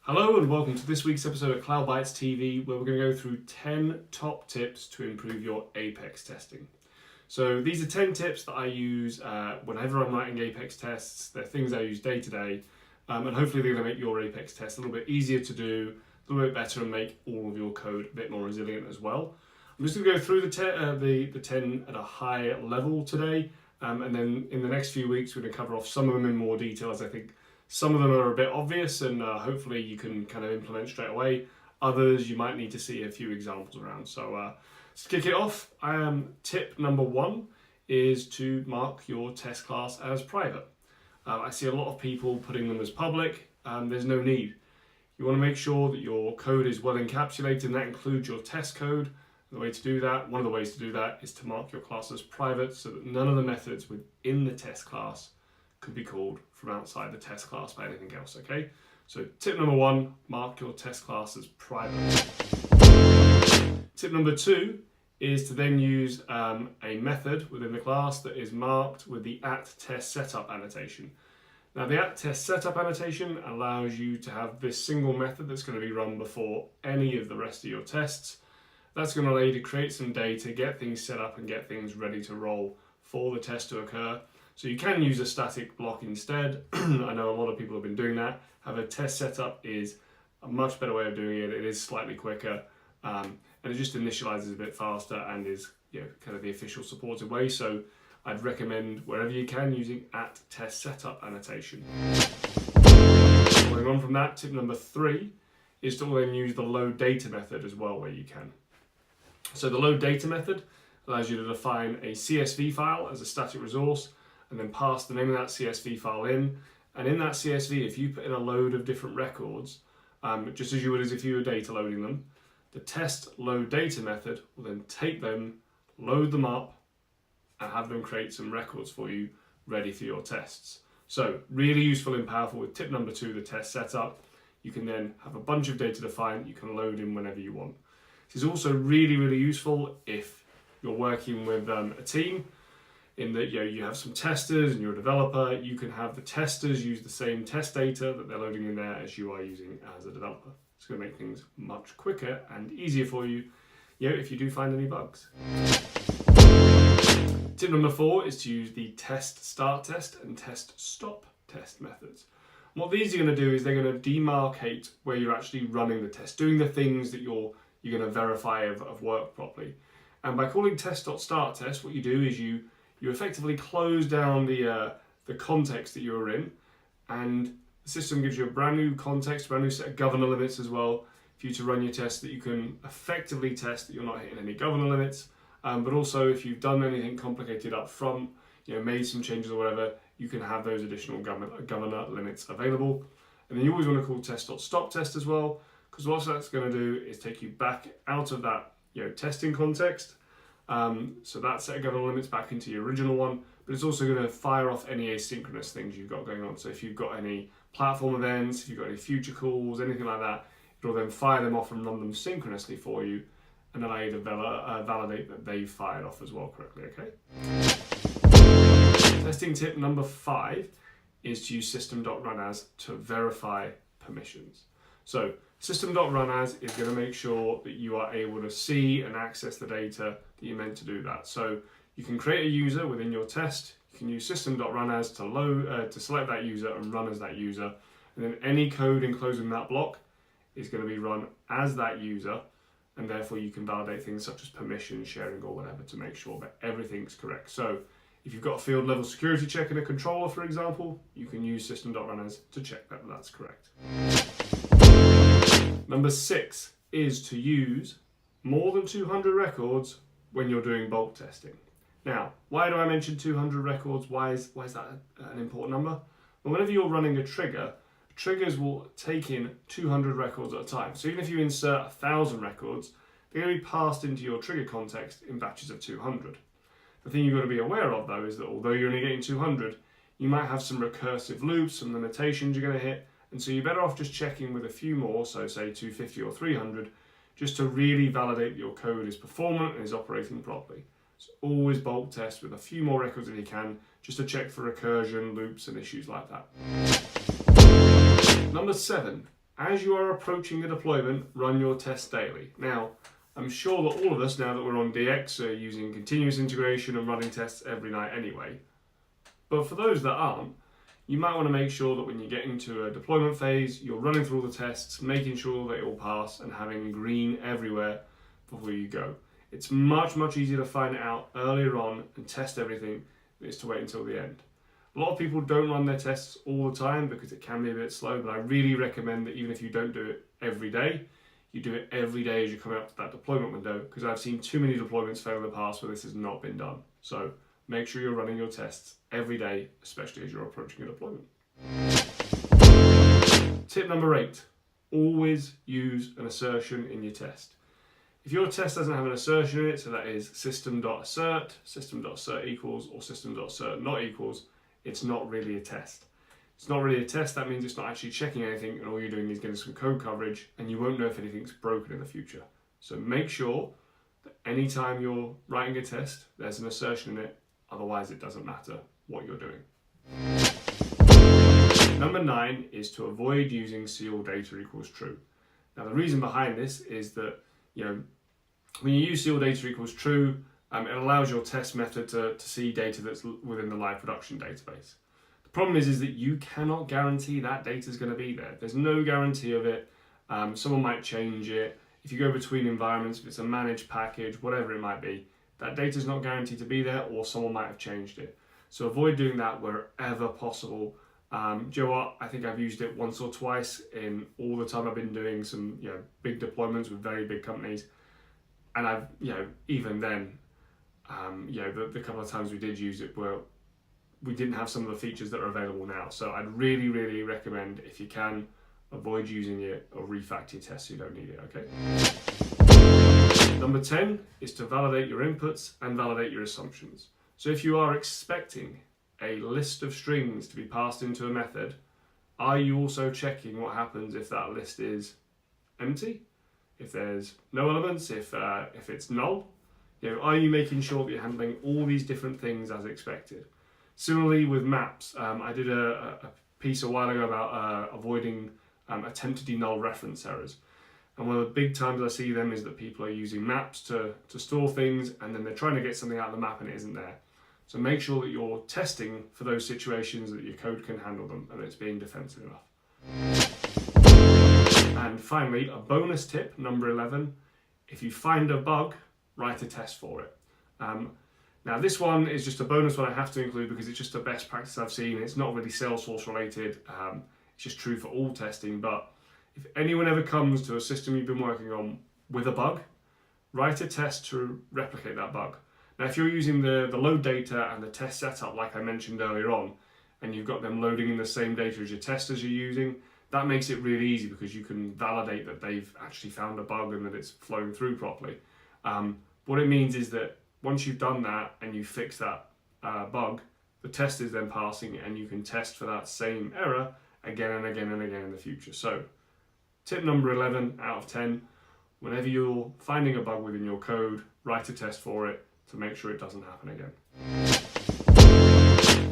Hello and welcome to this week's episode of Cloud Bytes TV, where we're going to go through 10 top tips to improve your Apex testing. So these are 10 tips that I use whenever I'm writing Apex tests. They're things I use day to day, and hopefully they're going to make your Apex test a little bit easier to do, a little bit better, and make all of your code a bit more resilient as well. I'm just going to go through the 10 at a high level today, and then in the next few weeks we're going to cover off some of them in more detail, as I think some of them are a bit obvious and hopefully you can kind of implement straight away. Others you might need to see a few examples around. So let's kick it off. Tip number 1 is to mark your test class as private. I see a lot of people putting them as public. There's no need. You want to make sure that your code is well encapsulated, and that includes your test code. The way to do that, one of the ways to do that, is to mark your class as private so that none of the methods within the test class could be called from outside the test class by anything else, okay? So tip number 1, mark your test class as private. Tip number 2 is to then use a method within the class that is marked with the @testSetup annotation. Now the @testSetup annotation allows you to have this single method that's going to be run before any of the rest of your tests. That's going to allow you to create some data, get things set up and get things ready to roll for the test to occur. So you can use a static block instead. I know a lot of people have been doing that. However, test setup is a much better way of doing it. It is slightly quicker, and it just initializes a bit faster and is kind of the official supported way. So I'd recommend wherever you can using @testSetup annotation. Following on from that, tip number 3 is to then use the load_data method as well where you can. So the load_data method allows you to define a CSV file as a static resource and then pass the name of that CSV file in. And in that CSV, if you put in a load of different records, just as you would as if you were data loading them, the Test.loadData method will then take them, load them up, and have them create some records for you ready for your tests. So really useful and powerful with tip number 2, the test setup. You can then have a bunch of data defined, you can load in whenever you want. This is also really, really useful if you're working with a team, in that you have some testers and you're a developer. You can have the testers use the same test data that they're loading in there as you are using as a developer. It's going to make things much quicker and easier for you, if you do find any bugs. Tip number 4 is to use the test start test and test stop test methods. And what these are going to do is they're going to demarcate where you're actually running the test, doing the things that you're going to verify of work properly. And by calling test.start test, what you do is you effectively close down the context that you're in, and the system gives you a brand new context, brand new set of governor limits as well for you to run your tests, that you can effectively test that you're not hitting any governor limits. But also if you've done anything complicated up front, made some changes or whatever, you can have those additional governor limits available. And then you always want to call test.stop test as well, because what that's going to do is take you back out of that testing context. So that set of governor limits back into your original one, but it's also going to fire off any asynchronous things you've got going on. So if you've got any platform events, if you've got any future calls, anything like that, it'll then fire them off and run them synchronously for you, and allow you to validate that they've fired off as well correctly, okay? Testing tip number 5 is to use system.runAs to verify permissions. So system.runAs is going to make sure that you are able to see and access the data that you're meant to do that. So you can create a user within your test. You can use system.runAs to select that user and run as that user. And then any code enclosed in that block is going to be run as that user. And therefore you can validate things such as permission sharing or whatever to make sure that everything's correct. So if you've got a field level security check in a controller, for example, you can use system.runAs to check that that's correct. Number 6 is to use more than 200 records when you're doing bulk testing. Now, why do I mention 200 records? Why is that an important number? Well, whenever you're running a trigger, triggers will take in 200 records at a time. So even if you insert 1,000 records, they're going to be passed into your trigger context in batches of 200. The thing you've got to be aware of though is that although you're only getting 200, you might have some recursive loops, some limitations you're going to hit, and so you're better off just checking with a few more, so say 250 or 300, just to really validate that your code is performant and is operating properly. So always bulk test with a few more records if you can, just to check for recursion, loops, and issues like that. Number 7, as you are approaching a deployment, run your tests daily. Now, I'm sure that all of us, now that we're on DX, are using continuous integration and running tests every night anyway. But for those that aren't, you might want to make sure that when you get into a deployment phase, you're running through all the tests, making sure they all pass, and having green everywhere before you go. It's much, much easier to find it out earlier on and test everything than it is to wait until the end. A lot of people don't run their tests all the time because it can be a bit slow, but I really recommend that even if you don't do it every day, you do it every day as you're coming up to that deployment window, because I've seen too many deployments fail in the past where this has not been done. So make sure you're running your tests every day, especially as you're approaching a deployment. Tip number 8, always use an assertion in your test. If your test doesn't have an assertion in it, so that is system.assert, system.assert equals, or system.assert not equals, it's not really a test. It's not really a test, that means it's not actually checking anything, and all you're doing is getting some code coverage, and you won't know if anything's broken in the future. So make sure that anytime you're writing a test, there's an assertion in it, otherwise it doesn't matter what you're doing. Number 9 is to avoid using seeAllData equals true. Now the reason behind this is that, when you use seeAllData equals true, it allows your test method to see data that's within the live production database. The problem is that you cannot guarantee that data is going to be there. There's no guarantee of it. Someone might change it. If you go between environments, if it's a managed package, whatever it might be, that data is not guaranteed to be there, or someone might have changed it. So avoid doing that wherever possible. Do you know what? I think I've used it once or twice in all the time I've been doing some big deployments with very big companies, and I've even then the couple of times we did use it, we didn't have some of the features that are available now. So I'd really, really recommend, if you can, avoid using it or refactor your tests so you don't need it, okay? Number 10 is to validate your inputs and validate your assumptions. So if you are expecting a list of strings to be passed into a method, are you also checking what happens if that list is empty? If there's no elements, if it's null? Are you making sure that you're handling all these different things as expected? Similarly with maps, I did a piece a while ago about avoiding attempted null reference errors. And one of the big times I see them is that people are using maps to store things, and then they're trying to get something out of the map and it isn't there. So make sure that you're testing for those situations, that your code can handle them and it's being defensive enough. And finally, a bonus tip, number 11, if you find a bug, write a test for it. Now this one is just a bonus one I have to include because it's just a best practice I've seen. It's not really Salesforce related, it's just true for all testing, but if anyone ever comes to a system you've been working on with a bug, write a test to replicate that bug. Now if you're using the load data and the test setup like I mentioned earlier on, and you've got them loading in the same data as your testers you're using, that makes it really easy because you can validate that they've actually found a bug and that it's flowing through properly. What it means is that once you've done that and you fix that bug, the test is then passing and you can test for that same error again and again and again in the future. So tip number 11 out of 10, whenever you're finding a bug within your code, write a test for it to make sure it doesn't happen again.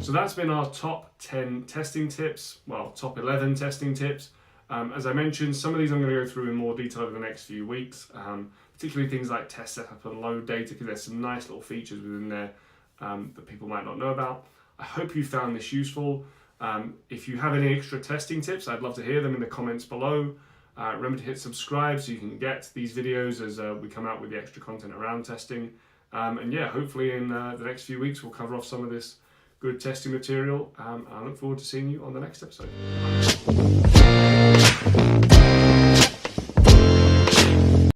So that's been our top 10 testing tips, well, top 11 testing tips. As I mentioned, some of these I'm going to go through in more detail over the next few weeks, particularly things like test setup and load data, because there's some nice little features within there that people might not know about. I hope you found this useful. If you have any extra testing tips, I'd love to hear them in the comments below. Remember to hit subscribe so you can get these videos as we come out with the extra content around testing. And yeah, hopefully in the next few weeks we'll cover off some of this good testing material. I look forward to seeing you on the next episode.